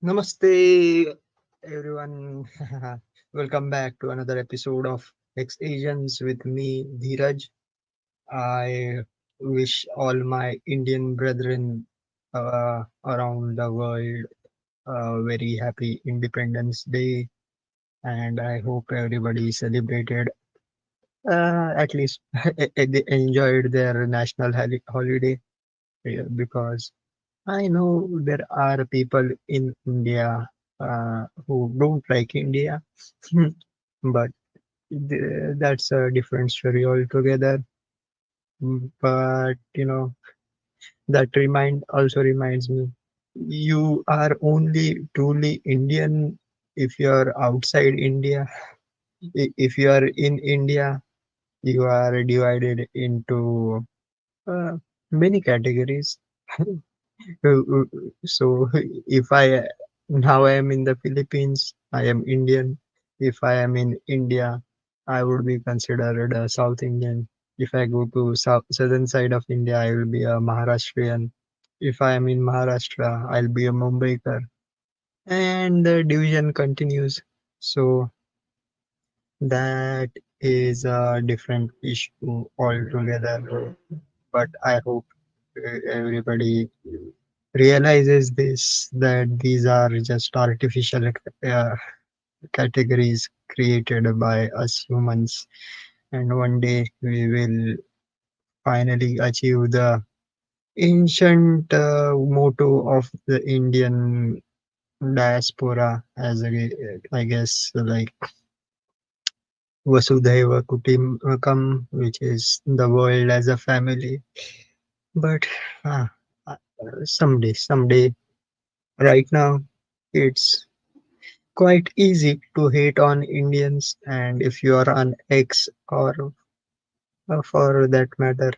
Namaste, everyone. Welcome back to another episode of Ex Asians with me, Dheeraj. I wish all my Indian brethren around the world a very happy Independence Day, and I hope everybody celebrated at least they enjoyed their national holiday because I know there are people in India who don't like India, but that's a different story altogether. But that also reminds me, you are only truly Indian if you're outside India. If you are in India, you are divided into uh, many categories. So if I now I am in the Philippines, I am Indian. If I am in India, I would be considered a South Indian. If I go to southern side of India, I will be a Maharashtrian. If I am in Maharashtra, I'll be a Mumbaikar. And the division continues. So that is a different issue altogether. But I hope everybody realizes this, that these are just artificial categories created by us humans, and one day we will finally achieve the ancient motto of the Indian diaspora, as I guess, like Vasudhaiva Kutumbakam, which is the world as a family. But uh, someday, right now, it's quite easy to hate on Indians, and if you are on X or for that matter,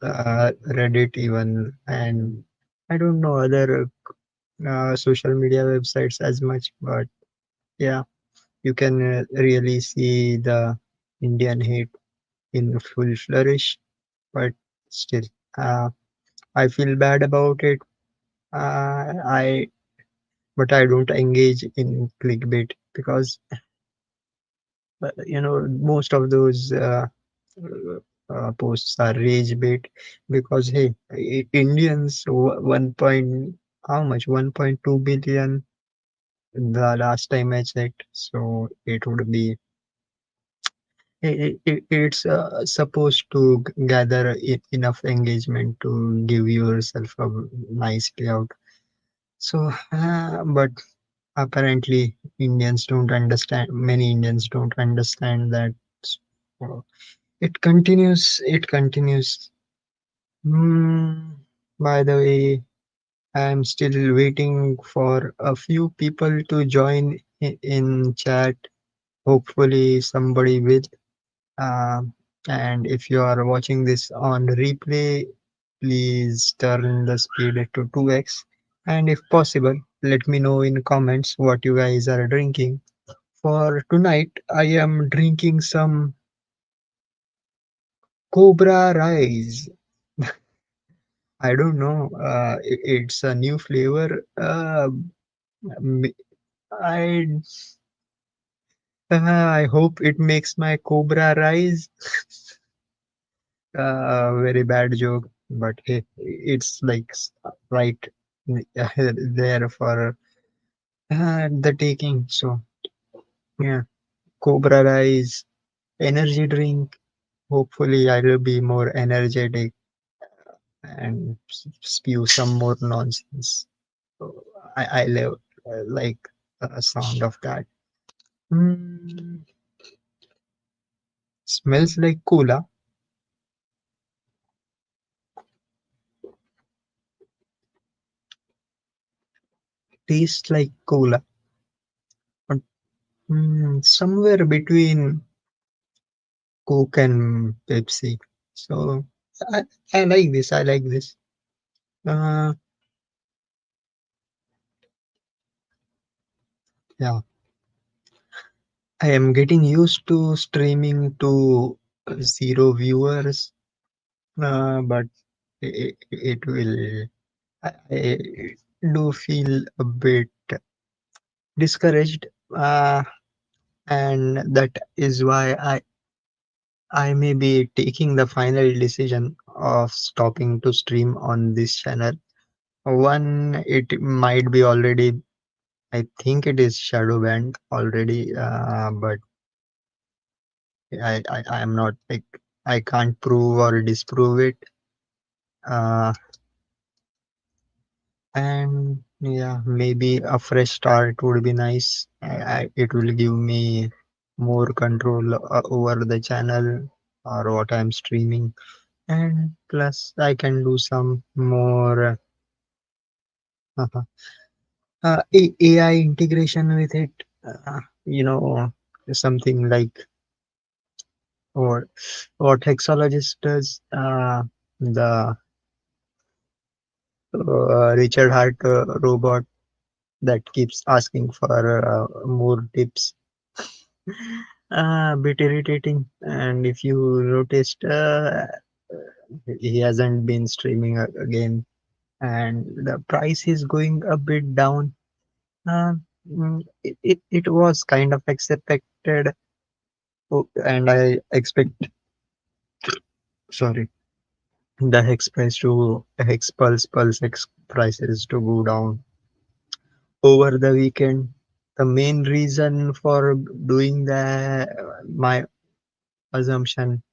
Reddit even, and I don't know other social media websites as much, but yeah, you can really see the Indian hate in full flourish. But still, uh, I feel bad about it. I but I don't engage in clickbait because most of those posts are rage bait because hey, Indians 1 point how much 1.2 billion the last time I checked, so it would be it's supposed to gather enough engagement to give yourself a nice payout. So, but apparently many Indians don't understand that. So, it continues. By the way, I'm still waiting for a few people to join in chat. Hopefully, somebody will. Um, and if you are watching this on replay, please turn the speed to 2x. And if possible, let me know in comments what you guys are drinking. For tonight, I am drinking some Cobra Rice. I don't know. It's a new flavor. M- I I hope it makes my Cobra rise. Very bad joke, but hey, it's like right there for the taking. So yeah, Cobra rise, energy drink. Hopefully, I will be more energetic and spew some more nonsense. So I love like the sound of that. Mm, smells like cola, tastes like cola, but somewhere between Coke and Pepsi. So I, I like this. I like this. Uh, yeah, I am getting used to streaming to zero viewers, but it will. I do feel a bit. discouraged, uh, and that is why I may be taking the final decision of stopping to stream on this channel. One, it might be already, I think it is shadow banned already, but I am not like, I can't prove or disprove it. Uh, and yeah, maybe a fresh start would be nice. It will give me more control over the channel or what I'm streaming, and plus I can do some more AI integration with it. You know, something like what what Hexologist does. The Richard Hart robot that keeps asking for more tips. A bit irritating. And if you noticed, he hasn't been streaming again, and the price is going a bit down. Uh, it was kind of expected, and I expect, sorry, the hex price to hex pulse hex prices to go down over the weekend. The main reason for doing that, my assumption,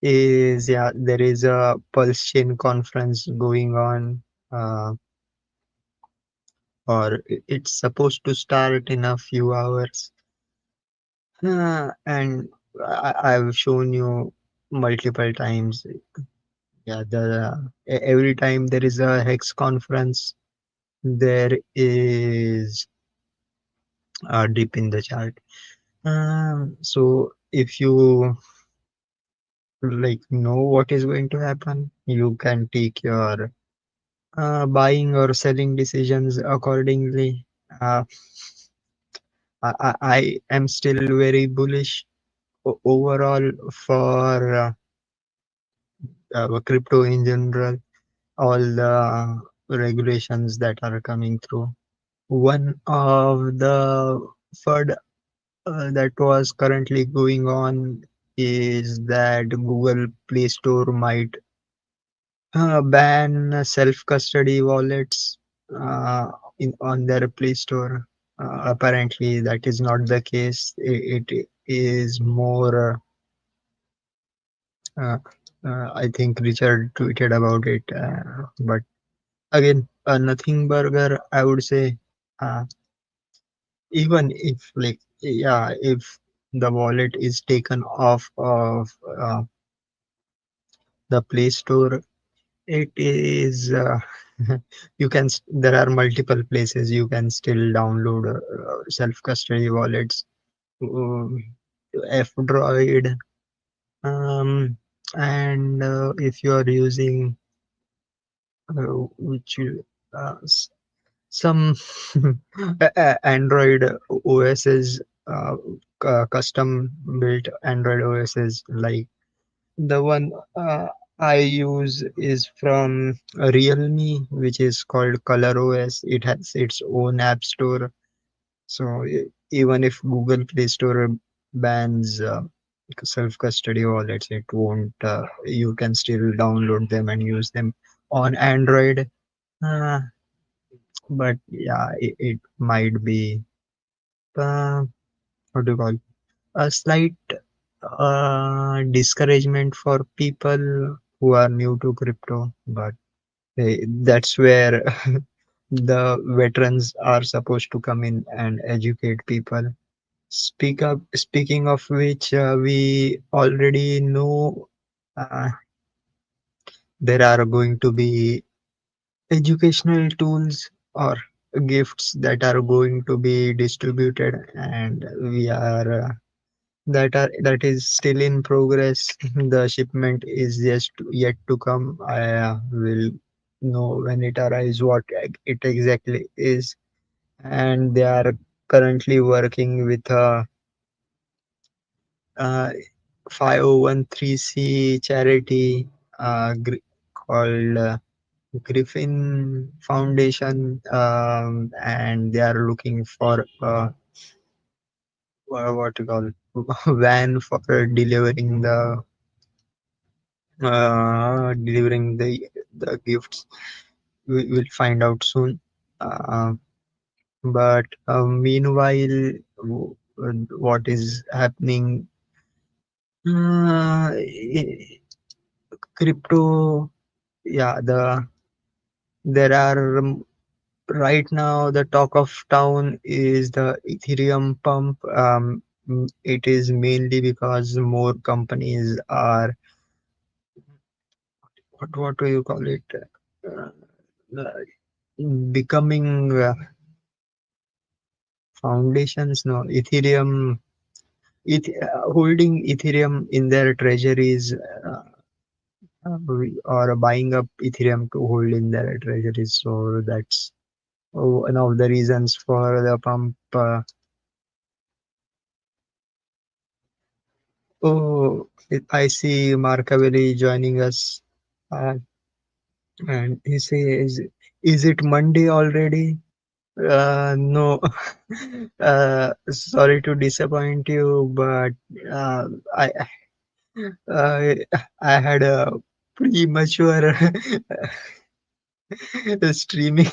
is yeah, there is a pulse chain conference going on, uh, or it's supposed to start in a few hours. And I've shown you multiple times. Yeah, every time there is a hex conference, there is a dip in the chart. So if you like know what is going to happen, you can take your buying or selling decisions accordingly. Uh, I am still very bullish overall for crypto in general, all the regulations that are coming through. One of the FUD that was currently going on is that Google Play Store might ban self-custody wallets in on their Play Store. Apparently, that is not the case. It is more. Uh, I think Richard tweeted about it, but again, nothing burger. I would say, uh, even if like yeah, if the wallet is taken off of uh, the Play Store, it is you can there are multiple places you can still download self custody wallets. um, F-Droid, um, and if you are using which some Android OSs, custom built Android OSs, like the one I use is from Realme, which is called Color OS. It has its own app store. So even if Google Play Store bans self custody wallets, it won't. You can still download them and use them on Android. Uh, but yeah, it might be uh, what do you call, a slight discouragement for people who are new to crypto, but that's where the veterans are supposed to come in and educate people. Speaking of which, we already know uh, there are going to be educational tools or gifts that are going to be distributed, and we are that is still in progress. The shipment is just yet to come. I will know when it arrives what it exactly is, and they are currently working with a uh, 5013c charity called Griffin Foundation, and they are looking for what you call van for delivering the gifts. We will find out soon. Uh, but meanwhile, what is happening? Crypto, yeah, there are right now the talk of town is the Ethereum pump. It is mainly because more companies are what do you call it? Uh, Becoming foundations. No, Ethereum, holding Ethereum in their treasuries. Or buying up Ethereum to hold in their treasuries. So that's one of the reasons for the pump. I see Markaveli joining us, uh, and he says, "Is it Monday already?" No, sorry to disappoint you, but uh, I uh, I had a premature streaming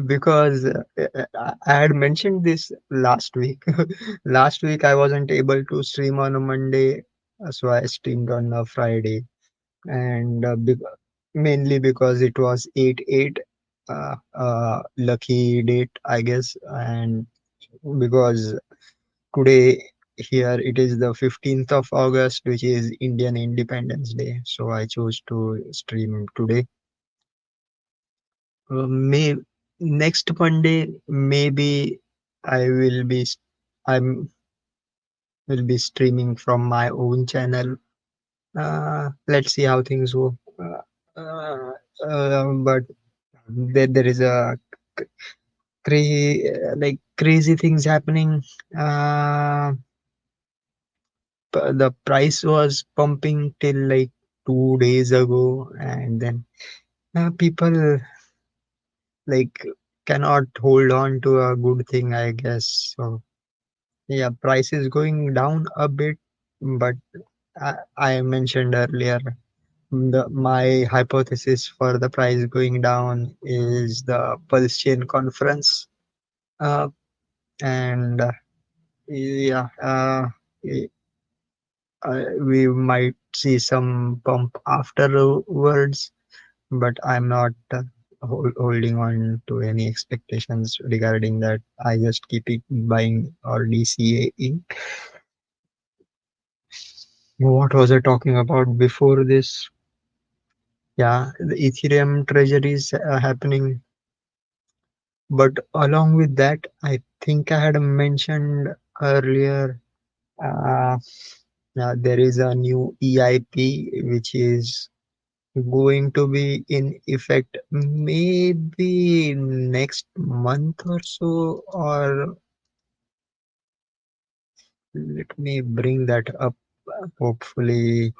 because I had mentioned this last week. Last week I wasn't able to stream on a Monday, so I streamed on a Friday, and mainly because it was 8/8, lucky date, I guess, and because today here it is the 15th of August, which is Indian Independence Day, so I chose to stream today. May next Monday, maybe I will be I'm will be streaming from my own channel. Let's see how things go. But there is a crazy things happening. Uh, the price was pumping till like 2 days ago, and then people like cannot hold on to a good thing, I guess. So yeah, price is going down a bit, but I mentioned earlier my hypothesis for the price going down is the pulse chain conference, uh, and yeah, i- we might see some pump afterwards, but I'm not holding on to any expectations regarding that. I just keep it buying or DCA. What was I talking about before this? Yeah, the Ethereum treasury is happening. But along with that, I think I had mentioned earlier, uh, there is a new EIP which is going to be in effect maybe next month or so, or let me bring that up. Hopefully,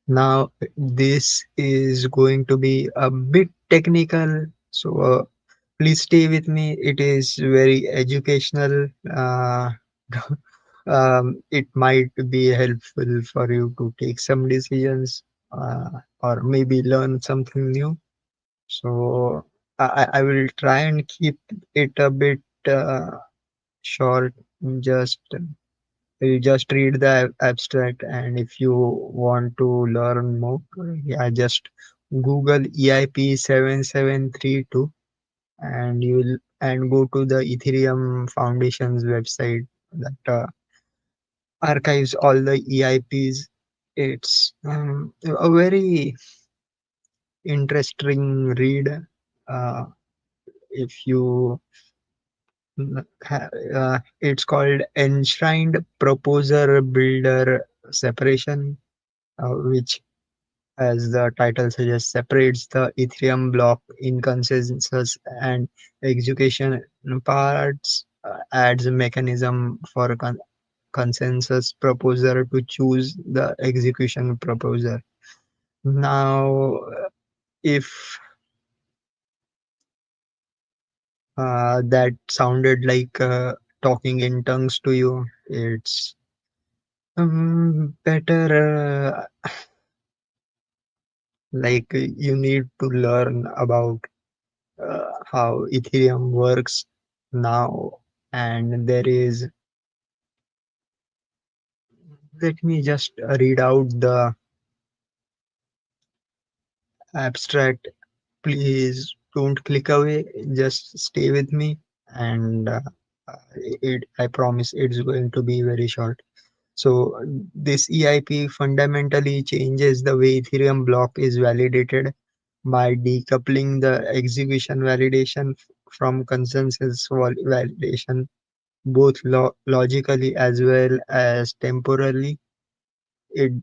now this is going to be a bit technical, so please stay with me. It is very educational. It might be helpful for you to take some decisions, or maybe learn something new. So I will try and keep it a bit short. Just you just read the abstract, and if you want to learn more, yeah, just Google EIP 7732, and you will and go to the Ethereum Foundation's website that archives all the EIPs. It's a very interesting read. Uh, if you it's called Enshrined Proposer Builder Separation, which, as the title suggests, separates the Ethereum block in consensus and execution parts, adds a mechanism for consensus proposer to choose the execution proposer. Now, if that sounded like talking in tongues to you, it's better, like you need to learn about how Ethereum works now. And there is, let me just read out the abstract. Please don't click away, just stay with me. And I promise it's going to be very short. So, this EIP fundamentally changes the way Ethereum block is validated by decoupling the execution validation from consensus validation, both logically as well as temporally. It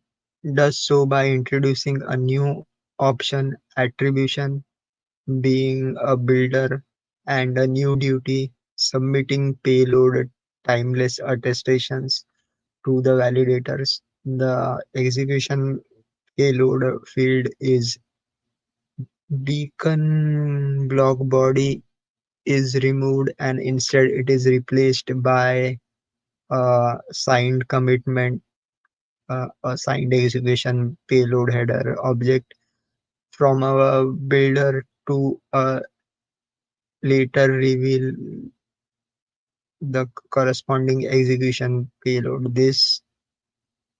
does so by introducing a new option, attribution, being a builder, and a new duty, submitting payload timeless attestations to the validators. The execution payload field is beacon block body is removed, and instead it is replaced by a signed commitment, a signed execution payload header object from a builder to later reveal the corresponding execution payload. This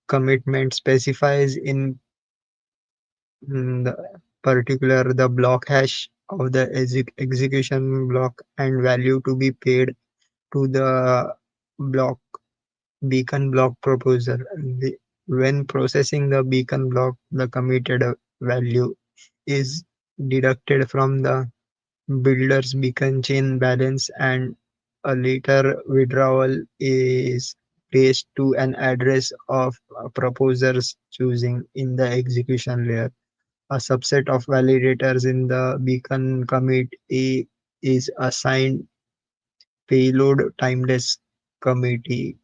commitment specifies in the particular the block hash of the execution block and value to be paid to the block beacon block proposer. When processing the beacon block, the committed value is deducted from the builder's beacon chain balance, and a later withdrawal is placed to an address of a proposer's choosing in the execution layer. A subset of validators in the beacon commit A is assigned payload timeless committee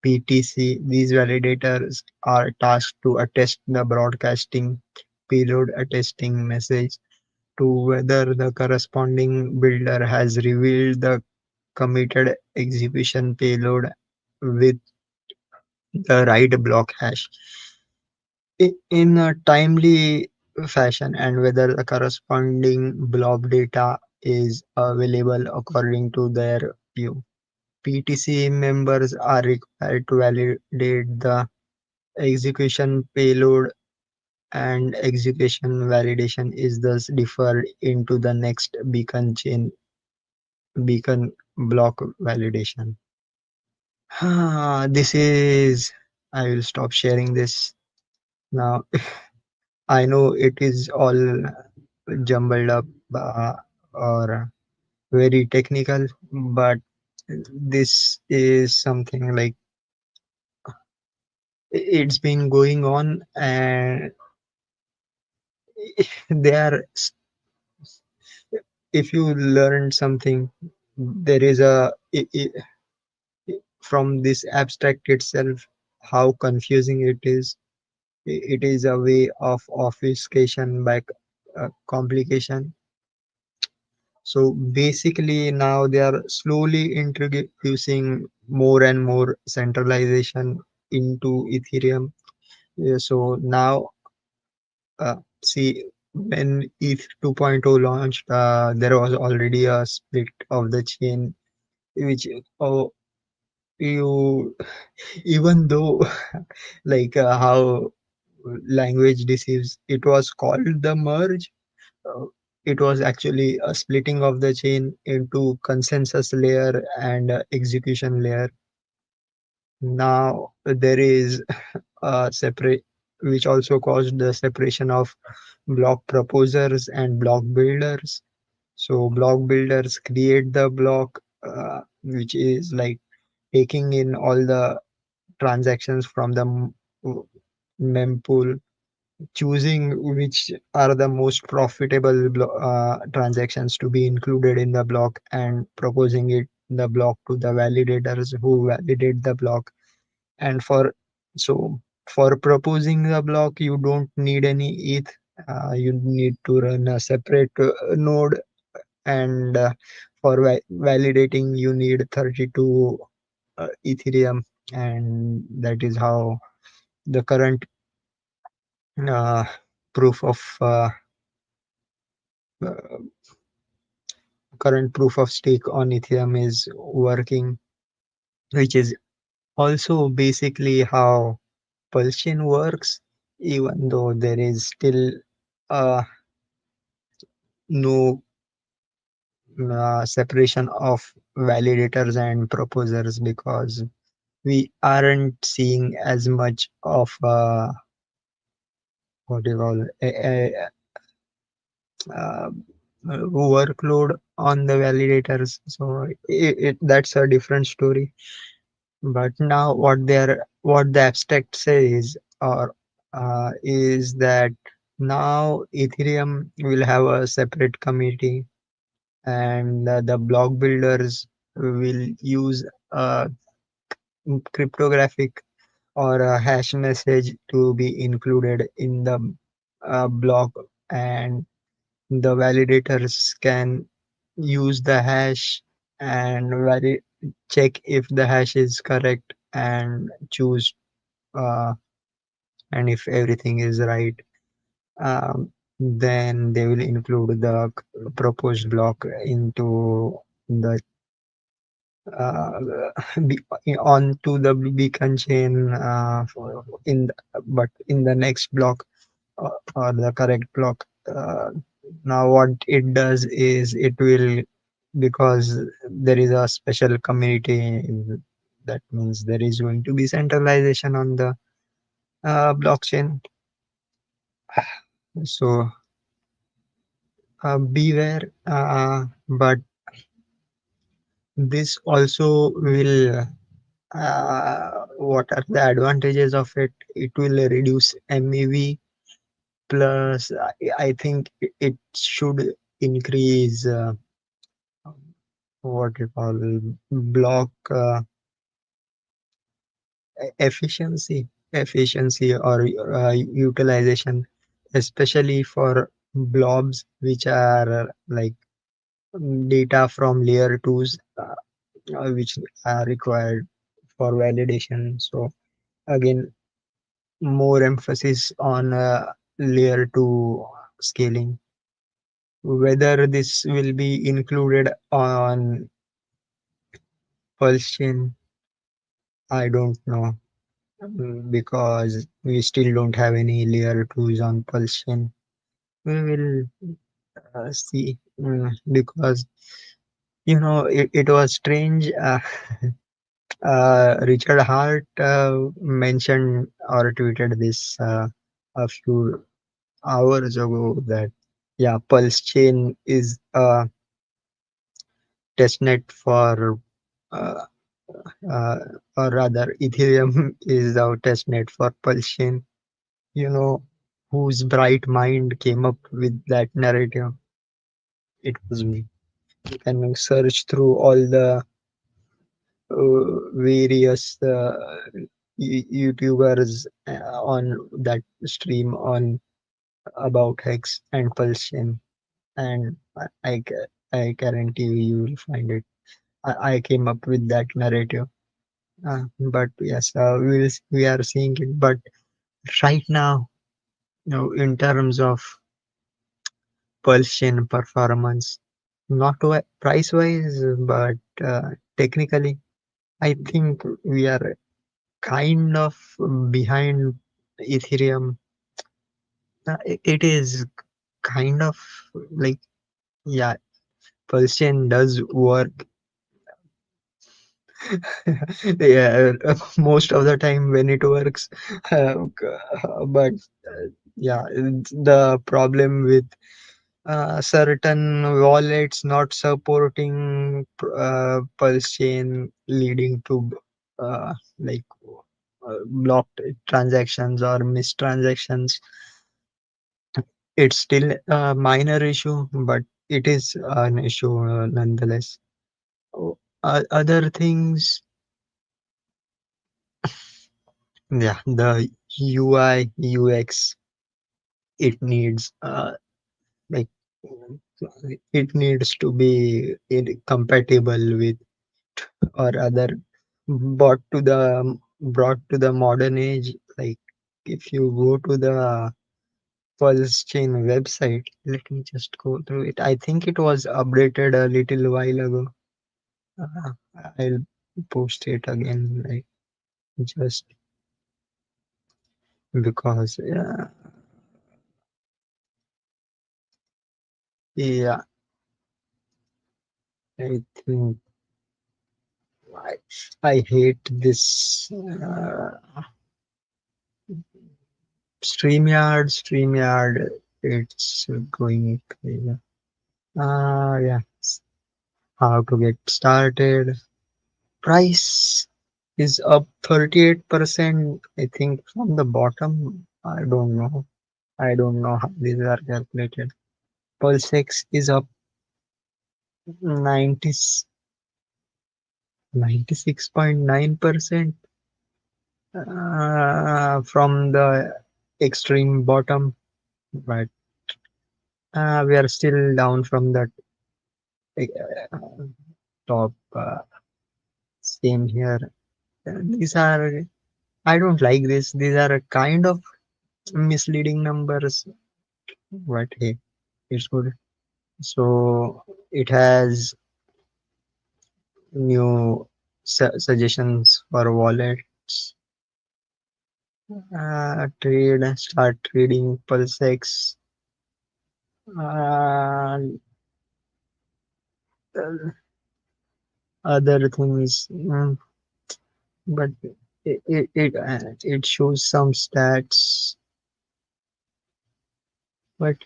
PTC. These validators are tasked to attest the broadcasting payload attesting message to whether the corresponding builder has revealed the committed execution payload with the right block hash in a timely fashion, and whether the corresponding blob data is available according to their view. PTC members are required to validate the execution payload, and execution validation is thus deferred into the next beacon chain beacon block validation. This is, I will stop sharing this now. I know it is all jumbled up or very technical, but this is something like it's been going on, and they are, if you learn something, there is from this abstract itself, how confusing it is. It is a way of obfuscation by complication. So basically, now they are slowly introducing more and more centralization into Ethereum. So now, see, when ETH 2.0 launched, there was already a split of the chain, which, oh, you, even though like how language deceives, it was called the merge. uh, it was actually a splitting of the chain into consensus layer and execution layer. Now there is a separate, which also caused the separation of block proposers and block builders. So block builders create the block, which is like taking in all the transactions from the mempool, choosing which are the most profitable transactions to be included in the block, and proposing it the block to the validators who validate the block. And so for proposing the block, you don't need any ETH. You need to run a separate node, and for validating, you need 32 Ethereum, and that is how the uh, proof of uh, current proof of stake on Ethereum is working, which is also basically how Pulsion works, even though there is still uh, no separation of validators and proposers, because we aren't seeing as much of what do you call uh, workload on the validators. So that's a different story. But now what the abstract says or is that now Ethereum will have a separate committee, and the block builders will use a cryptographic or a hash message to be included in the block, and the validators can use the hash and check if the hash is correct and choose, uh, and if everything is right, um, then they will include the proposed block into the uh, onto the beacon chain, but in the next block, or the correct block. Now what it does is it will, because there is a special community, that means there is going to be centralization on the blockchain. So beware, but this also will, what are the advantages of it? It will reduce MEV, plus I think it should increase what you call block efficiency or utilization, especially for blobs which are like data from layer 2s, which are required for validation. So again, more emphasis on layer 2 scaling. Whether this will be included on Pulse chain, I don't know, because we still don't have any layer 2s on Pulse chain. We will see, because it was strange. Richard Hart mentioned or tweeted this a few hours ago, that yeah, Pulse chain is a testnet for, uh, uh, or rather, Ethereum is our testnet for Pulse chain. You know whose bright mind came up with that narrative? It was me. You can search through all the various YouTubers on that stream on about Hex and Pulsion, and I guarantee you will find it. I came up with that narrative, but yes, we are seeing it. But right now, in terms of Pulsion performance, not price wise, but technically, I think we are kind of behind Ethereum. It is kind of like, yeah, Pulsion does work. Yeah, most of the time when it works, but yeah, the problem with certain wallets not supporting Pulse chain, leading to like blocked transactions or missed transactions. It's still a minor issue, but it is an issue nonetheless. Other things, Yeah, the UI UX, it needs like it needs to be compatible with or other brought to the modern age. Like if you go to the Pulse Chain website, let me just go through it. I think it was updated a little while ago. uh, I'll post it again, like just because yeah, I think I hate this StreamYard. It's going crazy. Yeah. How to get started? Price is up 38%. I think from the bottom. I don't know. I don't know how these are calculated. PulseX is up 90, 96.9% from the extreme bottom, but we are still down from the uh, top. Same here. These are, I don't like this. These are a kind of misleading numbers, but hey, it's good. So it has new suggestions for wallets. Start trading PulseX. Uh, Other things, but it shows some stats, but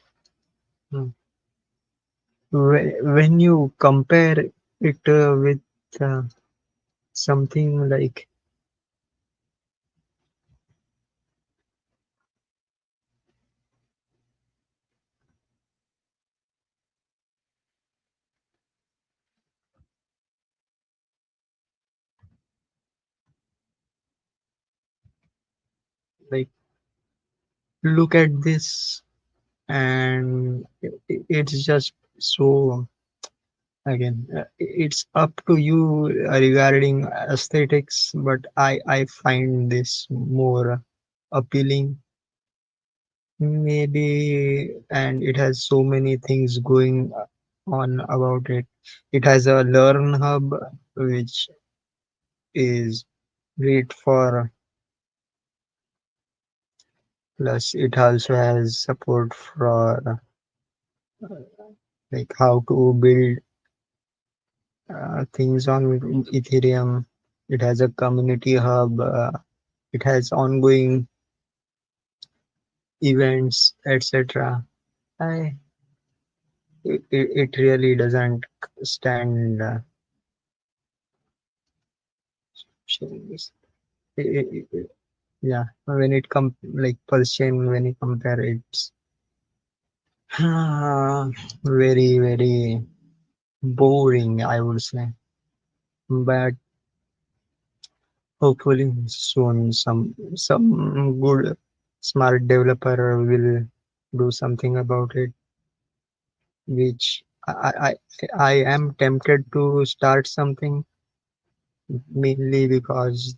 mm, when you compare it with uh, something like look at this, and it's just so again, it's up to you regarding aesthetics, but I find this more appealing maybe, and it has so many things going on about it. It has a learn hub, which is great for, plus it also has support for like how to build things on Ethereum. It has a community hub. It has ongoing events, etc. I it really doesn't stand. Sharing this. Yeah, when it comes like Pulse Chain, when you compare it's very very boring, I would say. But hopefully soon some good smart developer will do something about it, which I am tempted to start something, mainly because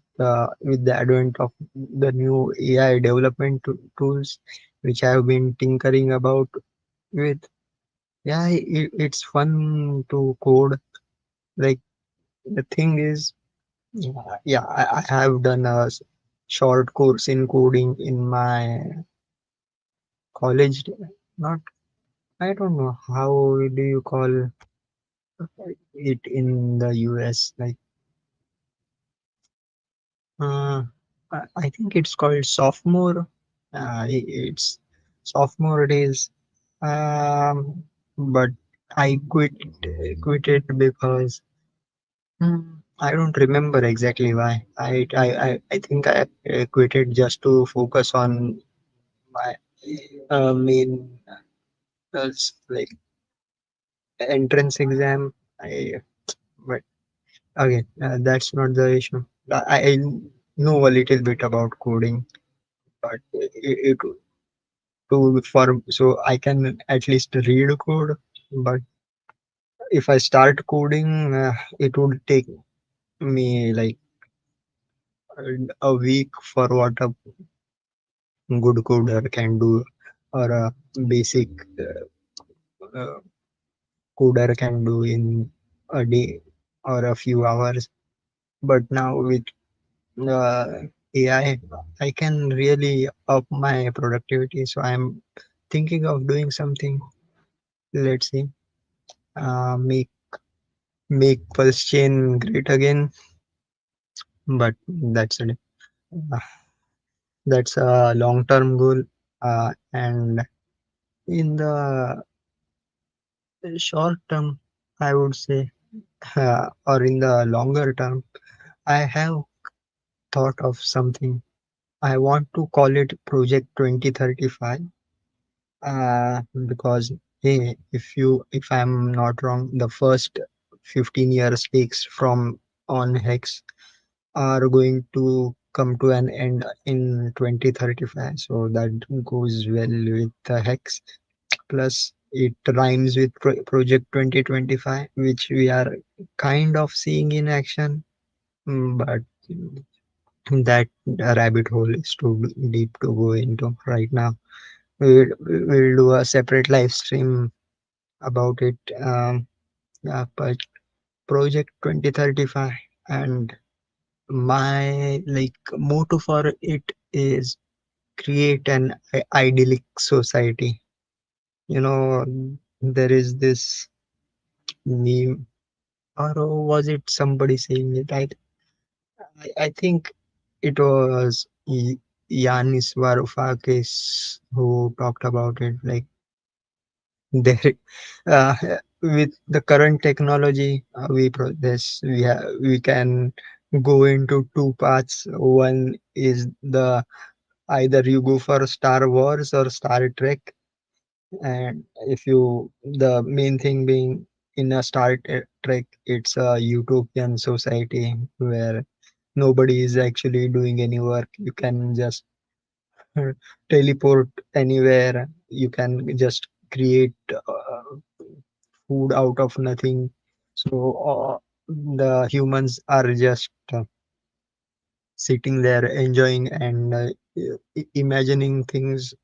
with the advent of the new AI development tools, which I have been tinkering about with. Yeah, it's fun to code. Like the thing is, yeah, I have done a short course in coding in my college. Not, I don't know how do you call it in the US. Like, uh, I think it's called sophomore. It's sophomore days. But I quit it because I don't remember exactly why. I think I quit it just to focus on my main like entrance exam. I But again, that's not the issue. I know a little bit about coding, but it to for so I can at least read code. But if I start coding, it would take me like a week for what a good coder can do, or a basic uh, coder can do in a day or a few hours. But now with uh, AI, I can really up my productivity. So I'm thinking of doing something. Let's see, make pulse chain great again. But that's a that's a long term goal. And in the short term, I would say, or in the longer term, I have thought of something. I want to call it Project 2035, because hey, if I'm not wrong, the first 15 years takes from on Hex are going to come to an end in 2035. So that goes well with the Hex. Plus, it rhymes with Project 2025, which we are kind of seeing in action. But that rabbit hole is too deep to go into right now. We'll do a separate live stream about it. Yeah, but Project 2035, and my like motto for it is create an idyllic society. You know, there is this meme, or was it somebody saying it? I think it was Yanis Varoufakis who talked about it. Like there, uh, with the current technology we can go into two paths. One is the either you go for Star Wars or Star Trek, and if you the main thing being in a Trek, it's a utopian society where nobody is actually doing any work. You can just teleport anywhere. You can just create food out of nothing. So the humans are just sitting there enjoying and imagining things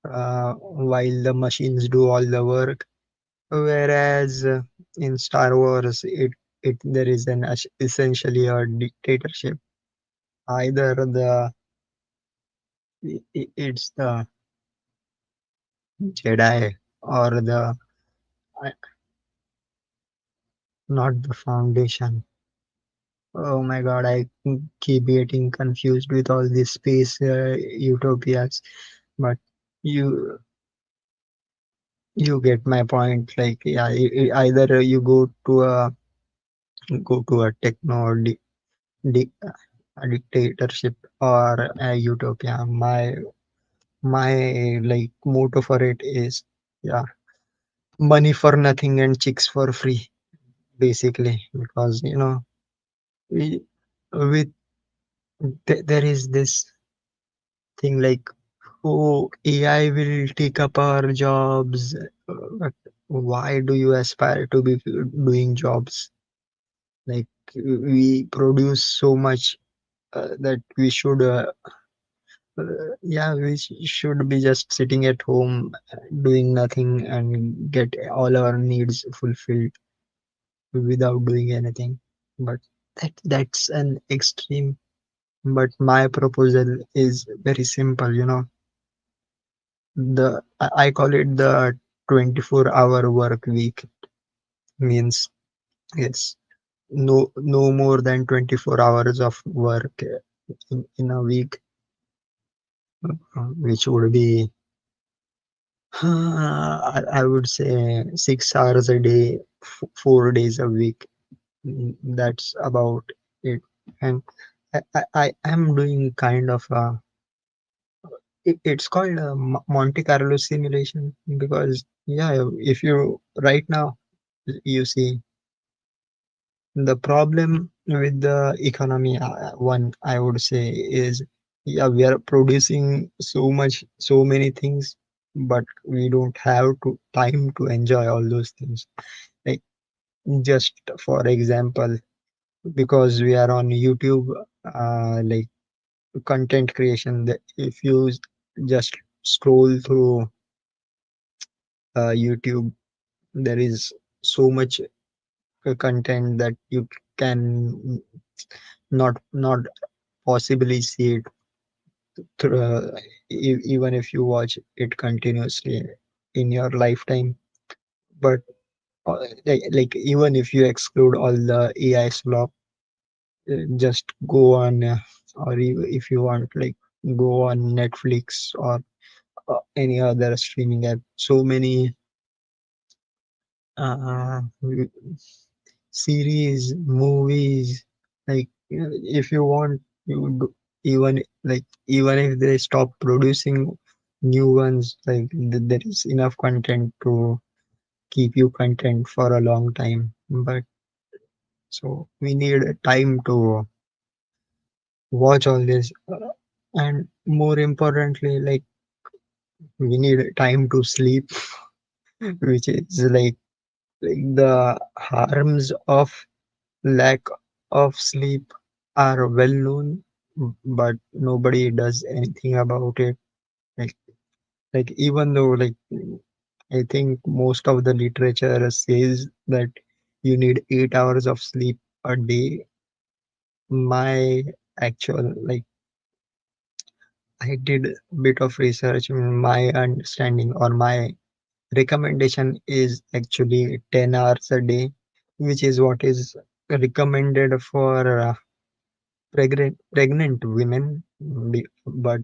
while the machines do all the work. Whereas in Star Wars, it there is an essentially a dictatorship. Either it's the Jedi or the not the Foundation. Oh my God, I keep getting confused with all these space utopias. But you you get my point. Like yeah, either you go to a techno di- a dictatorship or a utopia. My like motto for it is yeah, money for nothing and chicks for free, basically. Because we with there is this thing like, oh, AI will take up our jobs. But why do you aspire to be doing jobs? Like we produce so much that we should yeah, we should be just sitting at home doing nothing and get all our needs fulfilled without doing anything. But that's an extreme. But my proposal is very simple. I call it the 24-hour work week. Means yes, no more than 24 hours of work in a week, which would be I would say 6 hours a day, 4 days a week. That's about it. And I am doing kind of it's called a Monte Carlo simulation because yeah, if you right now you see the problem. with the economy, one I would say is, yeah, we are producing so many things, but we don't have to time to enjoy all those things. Like, just for example, because we are on YouTube, like content creation, if you just scroll through YouTube, there is so much content that you can not possibly see it through, even if you watch it continuously in your lifetime. But like even if you exclude all the AI slop, just go on, or if you want, like, go on Netflix or any other streaming app. So many uh, series, movies. Like, if you want, you do, even like even if they stop producing new ones, like there is enough content to keep you content for a long time. But so we need time to watch all this, and more importantly, like, we need time to sleep, which is like the harms of lack of sleep are well known, but nobody does anything about it. Like, even though, like, I think most of the literature says that you need 8 hours of sleep a day. My actual, like, I did a bit of research. My understanding or my recommendation is actually 10 hours a day, which is what is recommended for pregnant women. But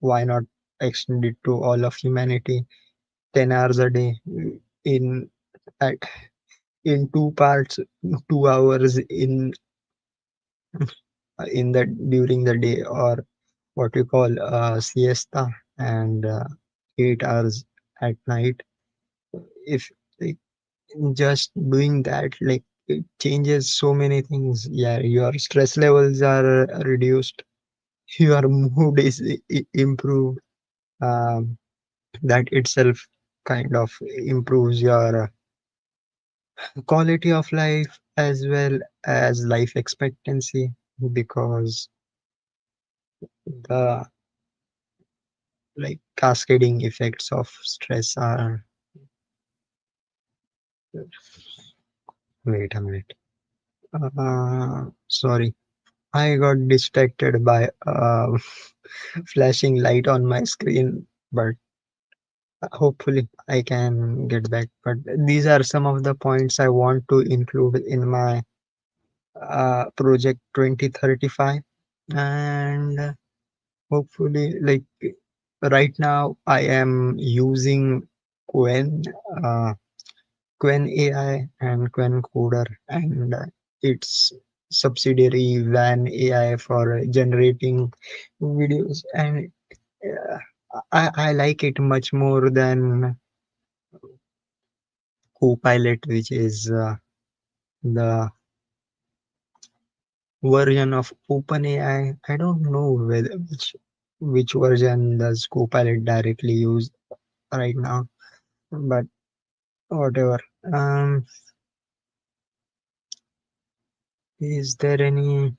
why not extend it to all of humanity? 10 hours a day, in at, in two parts, 2 hours in the during the day, or what you call siesta, and 8 hours at night. If, like, just doing that, like, it changes so many things. Yeah, your stress levels are reduced, your mood is improved. um, that itself kind of improves your quality of life as well as life expectancy, because the, like, cascading effects of stress are, wait a minute, sorry, I got distracted by flashing light on my screen, but hopefully I can get back. But these are some of the points I want to include in my project 2035. And hopefully, like, right now I am using Quen, uh, Quen AI and Quen Coder, and its subsidiary Van AI for generating videos. And I like it much more than Copilot, which is the version of OpenAI. I don't know whether which version does Copilot directly use right now, but whatever. Um, is there any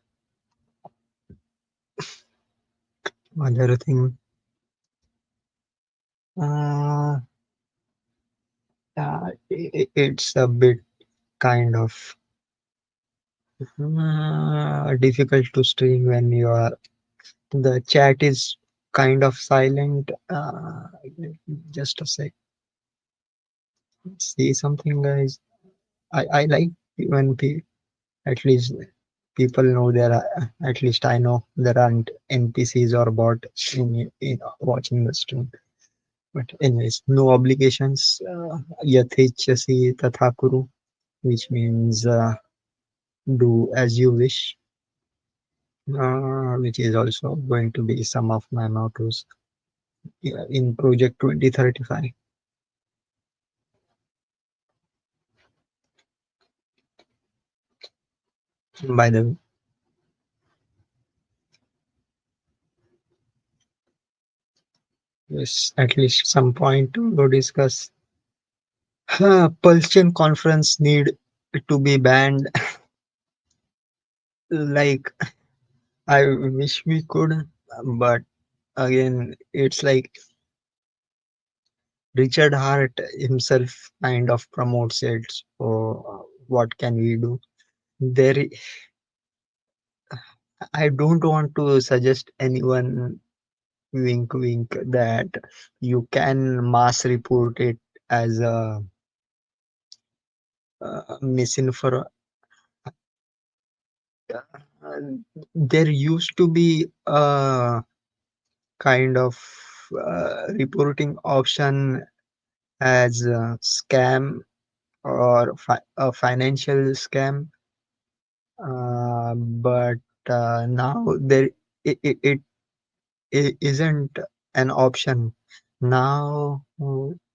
other thing? Uh, it's a bit kind of difficult to stream when the chat is kind of silent. Just a sec. Say something, guys. I like when at least people know there are, at least I know there aren't NPCs or bots in watching the stream. But anyways, no obligations. Yathechasi tatha kuru, which means do as you wish, which is also going to be some of my mottos, yeah, in Project 2035. By the way, yes, at least some point to discuss. Pulsion conference need to be banned. Like I wish we could, but again, it's like Richard Hart himself kind of promotes it. So what can we do? There, I don't want to suggest anyone wink wink that you can mass report it as a misinformation. There used to be a kind of reporting option as a scam or a financial scam, but now it isn't an option. Now,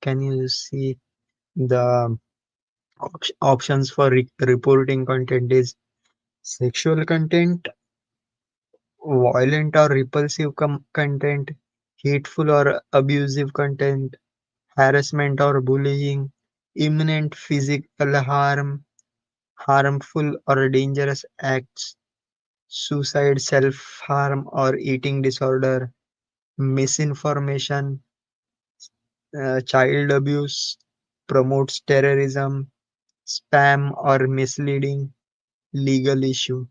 can you see the options for reporting content is sexual content, violent or repulsive content, hateful or abusive content, harassment or bullying, imminent physical harm, harmful or dangerous acts, suicide, self harm, or eating disorder, misinformation, child abuse, promotes terrorism, spam or misleading, legal issue.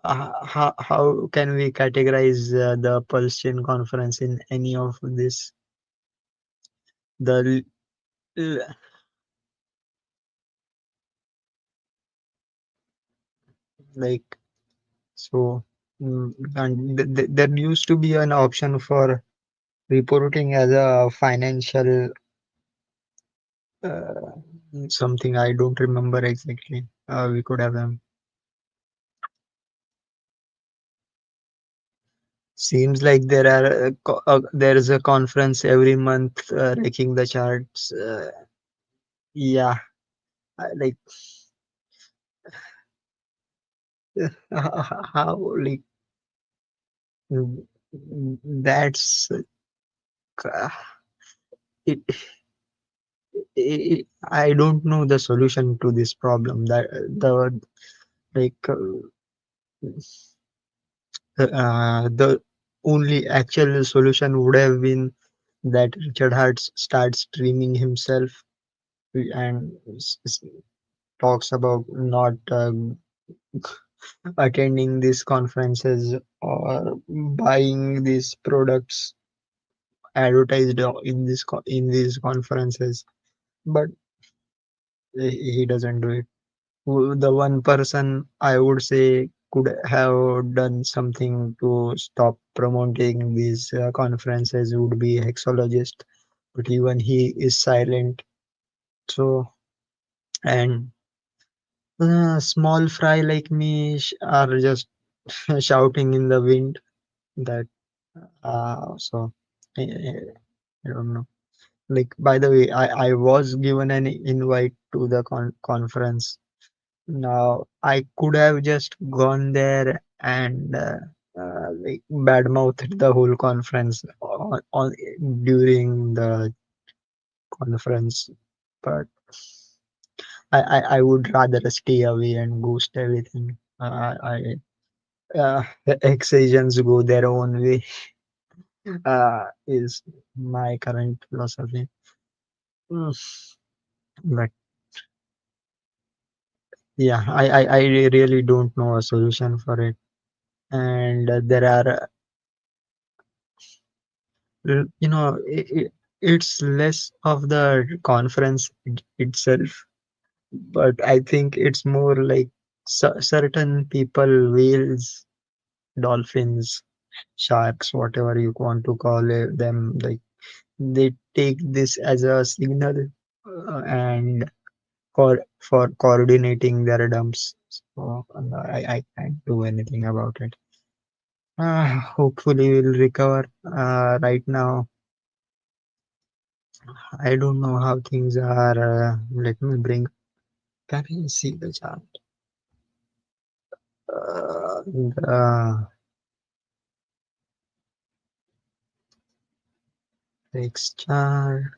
How can we categorize the Pulsion conference in any of this? The l- like so, and there used to be an option for reporting as a financial uh, something I don't remember exactly. We could have seems like there is a conference every month wrecking the charts. Yeah, like how like mm, that's uh, it, I don't know the solution to this problem. That the like the only actual solution would have been that Richard Hart starts streaming himself and talks about not attending these conferences or buying these products advertised in these conferences, but he doesn't do it. The one person I would say could have done something to stop promoting these conferences would be hexologist, but even he is silent. So and small fry like me are just shouting in the wind that so I don't know. Like by the way, I was given an invite to the conference. Now I could have just gone there and like badmouthed the whole conference on during the conference, but I would rather stay away and ghost everything. Ex-Asians go their own way. Is my current philosophy. Mm, But yeah, I really don't know a solution for it. And there are, it's less of the conference itself, but I think it's more like certain people, whales, dolphins, sharks, whatever you want to call them, like they take this as a signal and for coordinating their dumps. So I can't do anything about it. Hopefully we'll recover. Right now, I don't know how things are. Let me bring. Can you see the chart? The texture.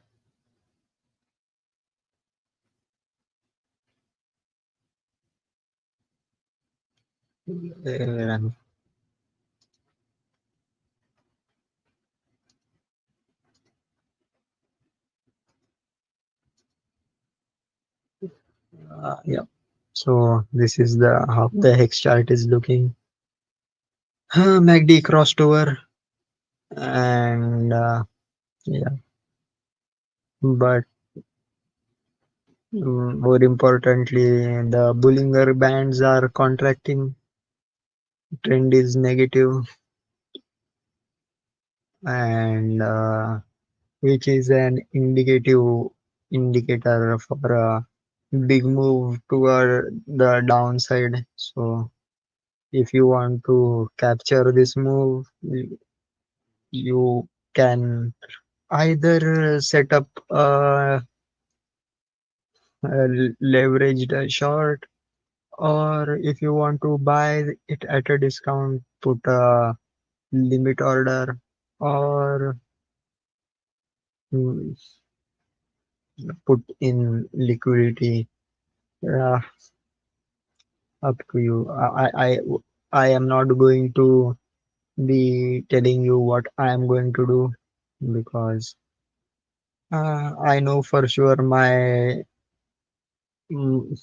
uh, yeah. So this is the how the hex chart is looking. MACD crossed over, and yeah, but more importantly, the Bollinger Bands are contracting. Trend is negative, and which is an indicator for a big move toward the downside. So if you want to capture this move, you can either set up a leveraged short, or if you want to buy it at a discount, put a limit order, or mm, put in liquidity. uh, Up to you. I am not going to be telling you what I am going to do, because I know for sure mm,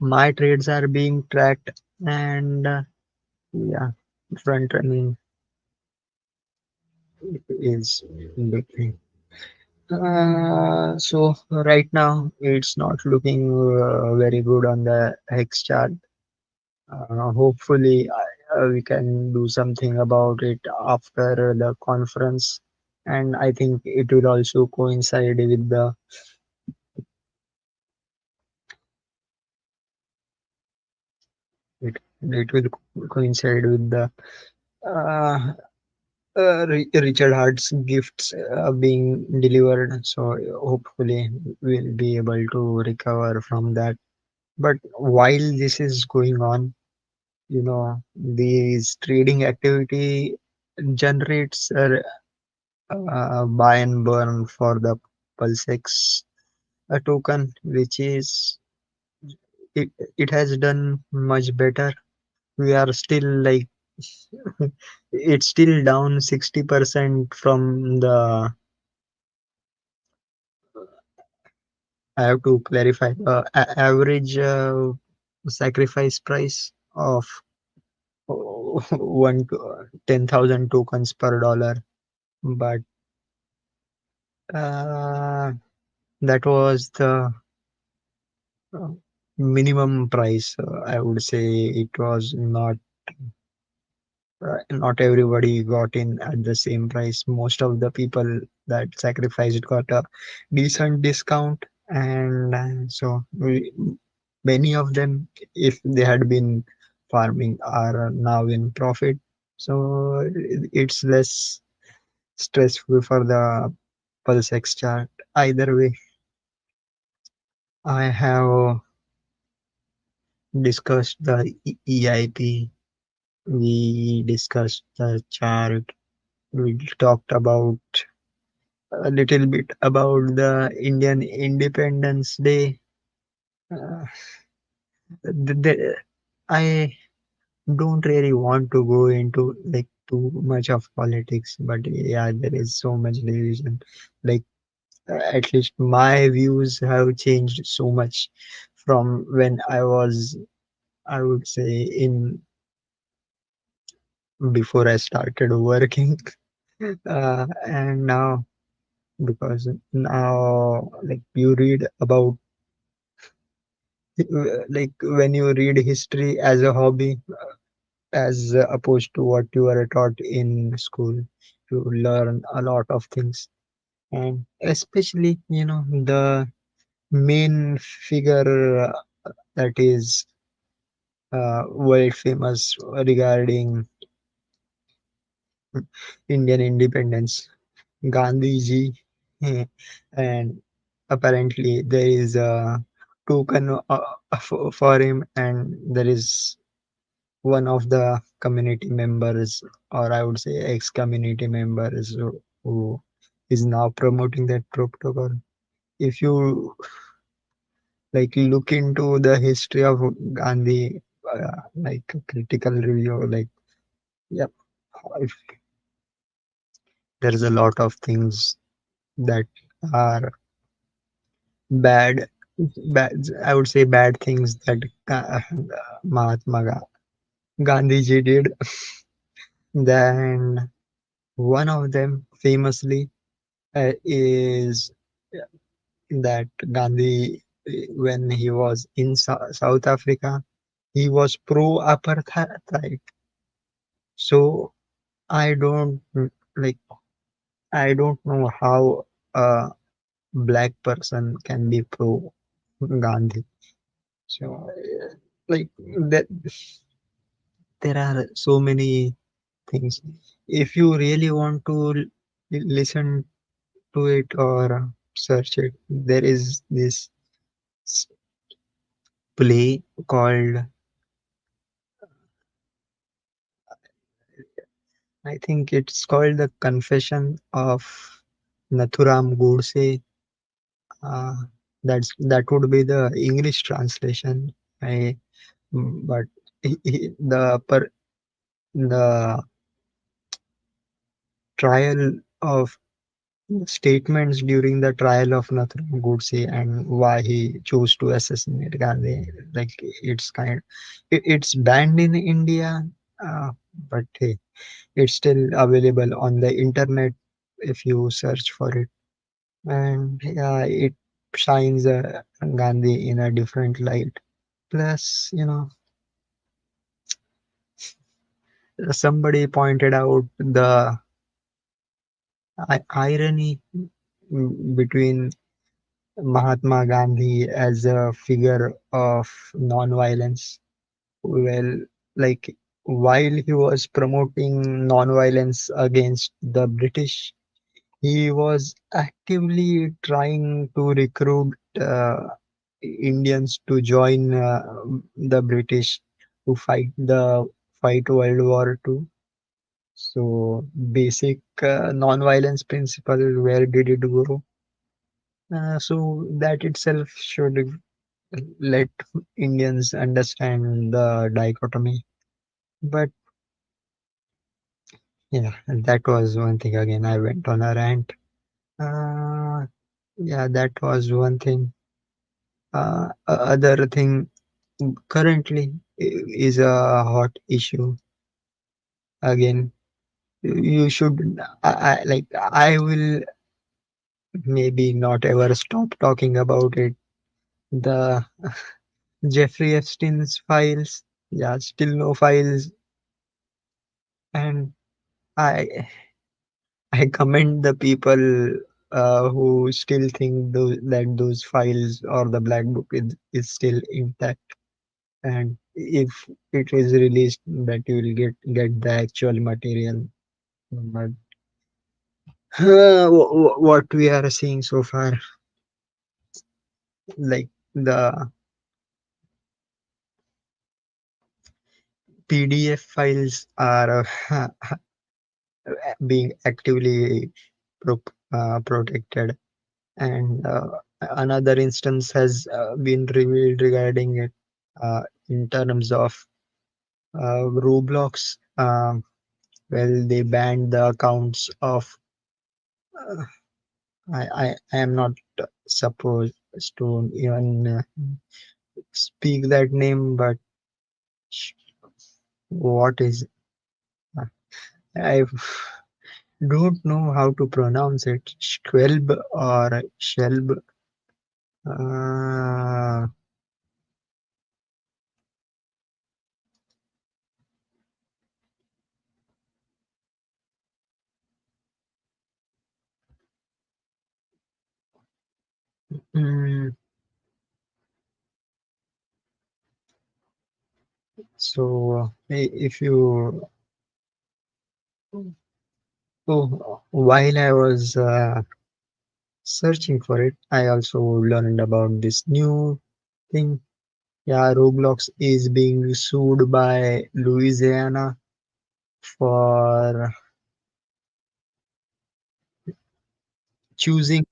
my trades are being tracked, and yeah, front running is big thing. So right now it's not looking very good on the hex chart. Hopefully, we can do something about it after the conference, and I think it will also coincide with the it will coincide with the uh, Richard Hart's gifts being delivered. So hopefully, we'll be able to recover from that. But while this is going on, these trading activity generates buy and burn for the PulseX token, which is it, it has done much better. We are still like it's still down 60% from the I have to clarify average sacrifice price of one to 10,000 tokens per dollar, but uh, that was the uh, minimum price. I would say it was not everybody got in at the same price. Most of the people that sacrificed got a decent discount, and many of them, if they had been farming, are now in profit. So it's less stressful for the PulseX chart. Either way, I have discussed the EIP. We discussed the chart. We talked about a little bit about the Indian Independence Day. Uh, I don't really want to go into like too much of politics, but yeah, there is so much division. Like at least my views have changed so much from when I was, I would say, in before I started working, and now, because now like you read about like when you read history as a hobby, as opposed to what you are taught in school, you learn a lot of things. And especially, the main figure that is world famous regarding Indian independence, Gandhi ji. And apparently there is a token for him, and there is one of the community members, or I would say ex-community members, who is now promoting that protocol. If you like look into the history of Gandhi, like a critical review, like yep, if there's a lot of things that are bad, bad. I would say bad things that Mahatma Gandhiji did. Then one of them famously is that Gandhi, when he was in South Africa, he was pro apartheid. So I don't like I don't know how a black person can be pro Gandhi. So like that, there are so many things. If you really want to listen to it or search it, there is this s- play called, I think it's called The Confession of Nathuram Godse. Uh, that would be the English translation. I but the trial of statements during the trial of Nathuram Godse and why he chose to assassinate Gandhi. Like it's banned in India, uh, but hey, it's still available on the internet if you search for it. And yeah, it shines Gandhi in a different light. Plus, somebody pointed out the irony between Mahatma Gandhi as a figure of non-violence. Well, like while he was promoting non-violence against the British, he was actively trying to recruit Indians to join the British to fight World War II. So basic non-violence principle, where did it go? So that itself should let Indians understand the dichotomy. But yeah, that was one thing. Again, I went on a rant. Uh, yeah, that was one thing. Other thing currently is a hot issue. Again, you should. I will maybe not ever stop talking about it. The Jeffrey Epstein's files. Yeah, still no files, and I I commend the people who still think those files or the black book is still intact. And if it is released, that you will get the actual material. But what we are seeing so far, like the PDF files are being actively protected, and another instance has been revealed regarding it in terms of Roblox. Well, they banned the accounts of. Uh, I am not supposed to even speak that name, but sh- what is. I don't know how to pronounce it. Schwelb or Shelb. Uh, mm, so if you. Oh, while I was searching for it, I also learned about this new thing. Yeah, Roblox is being sued by Louisiana for choosing.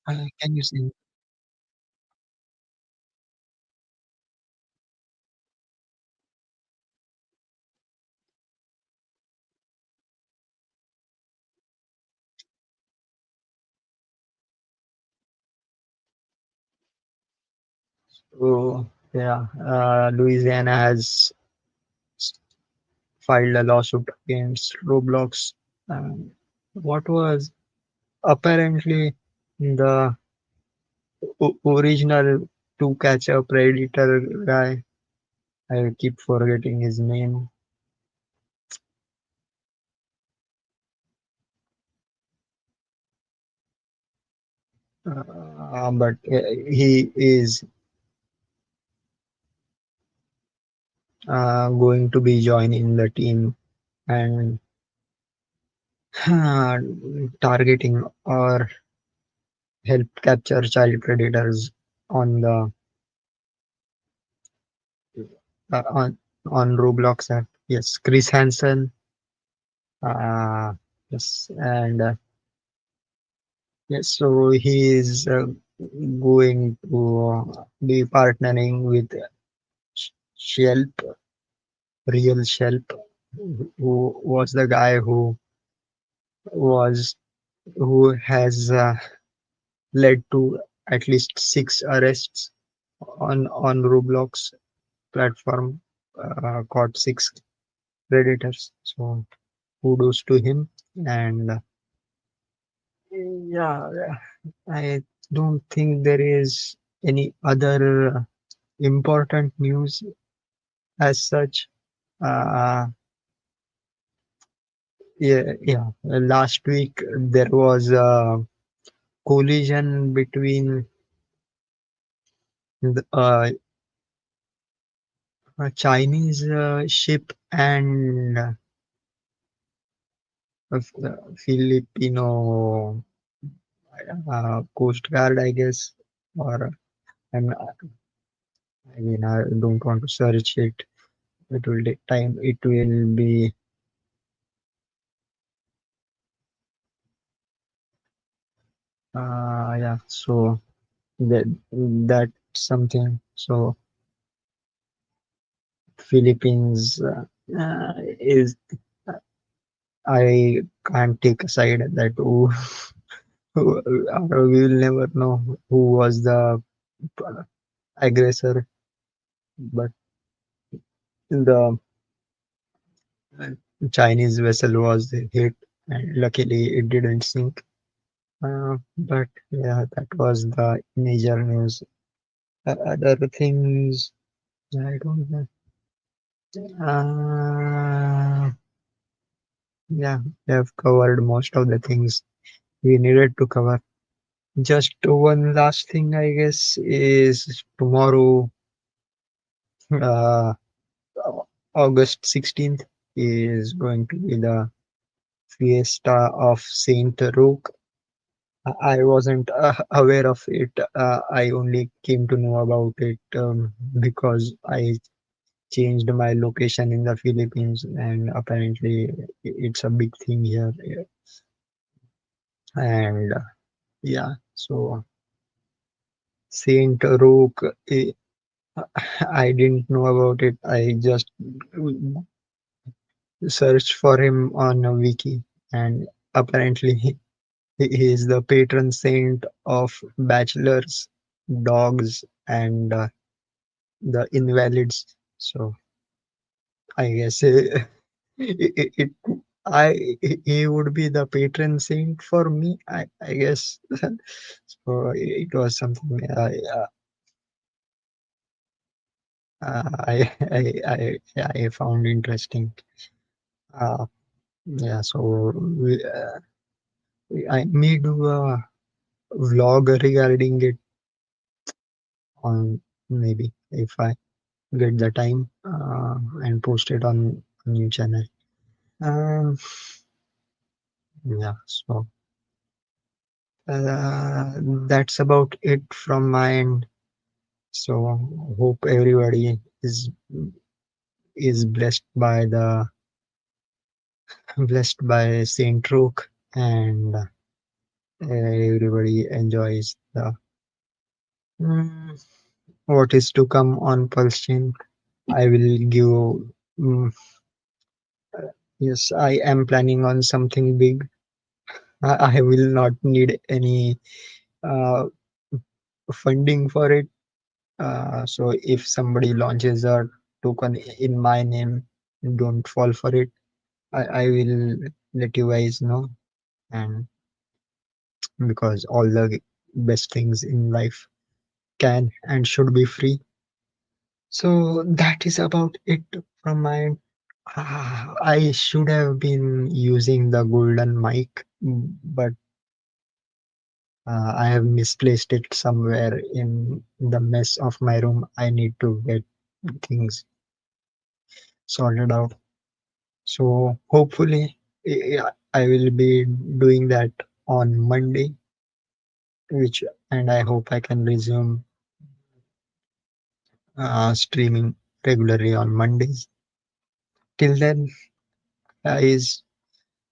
Can you see? So yeah, Louisiana has filed a lawsuit against Roblox. Um, what was apparently the original to catch a predator guy. I keep forgetting his name. But he is going to be joining the team and targeting or help capture child predators on the uh, on on Roblox app. Yes, Chris Hansen. Yes, and yes, so he is going to be partnering with Shelp, Real Shelp, who was the guy was who has led to at least 6 arrests on Roblox platform, caught 6 predators. So kudos to him. And yeah, I don't think there is any other important news as such. Uh, yeah. Last week there was a collision between a Chinese ship and Filipino Coast Guard, I guess. Or I mean, I don't want to search it. It will take time. It will be yeah. So that that's something. So Philippines is I can't take a side that we will never know who was the aggressor, but the Chinese vessel was hit, and luckily it didn't sink. But yeah, that was the major news. Other things, I don't know. Yeah, we have covered most of the things we needed to cover. Just one last thing, I guess, is tomorrow, uh, August 16th, is going to be the Fiesta of Saint Roque. I wasn't aware of it. I only came to know about it because I changed my location in the Philippines, and apparently it's a big thing here. And yeah, so Saint Roque, I didn't know about it. I just searched for him on a wiki, and apparently he is the patron saint of bachelors, dogs, and the invalids. So I guess it he would be the patron saint for me. I guess so. It was something I found interesting. Uh, yeah, so I may do a vlog regarding it on maybe if I get the time and post it on new channel. Um, yeah, so that's about it from my end. So hope everybody is blessed by Saint Rook, and everybody enjoys the mm, what is to come on Pulse Chain. I will give. mm, yes, I am planning on something big. I will not need any uh, funding for it. So if somebody launches a token in my name, don't fall for it. I will let you guys know, and because all the best things in life can and should be free. So that is about it from my end. I should have been using the golden mic, but I have misplaced it somewhere in the mess of my room. I need to get things sorted out. So hopefully, I will be doing that on Monday, which and I hope I can resume streaming regularly on Mondays. Till then, guys,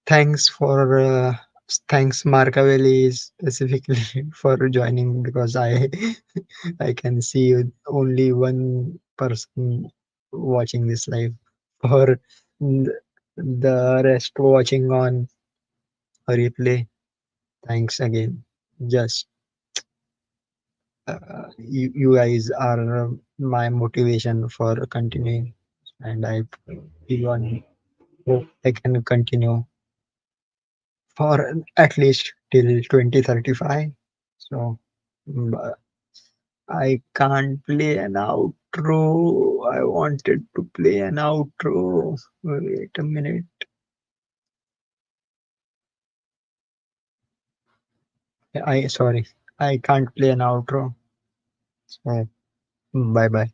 thanks for thanks Markavelli specifically for joining, because I I can see only one person watching this live. For the rest watching on a replay, thanks again. Just you guys are my motivation for continuing, and I even hope I can continue for at least till 2035. So I can't play an outro. I wanted to play an outro. Wait a minute. I sorry. I can't play an outro. So bye bye.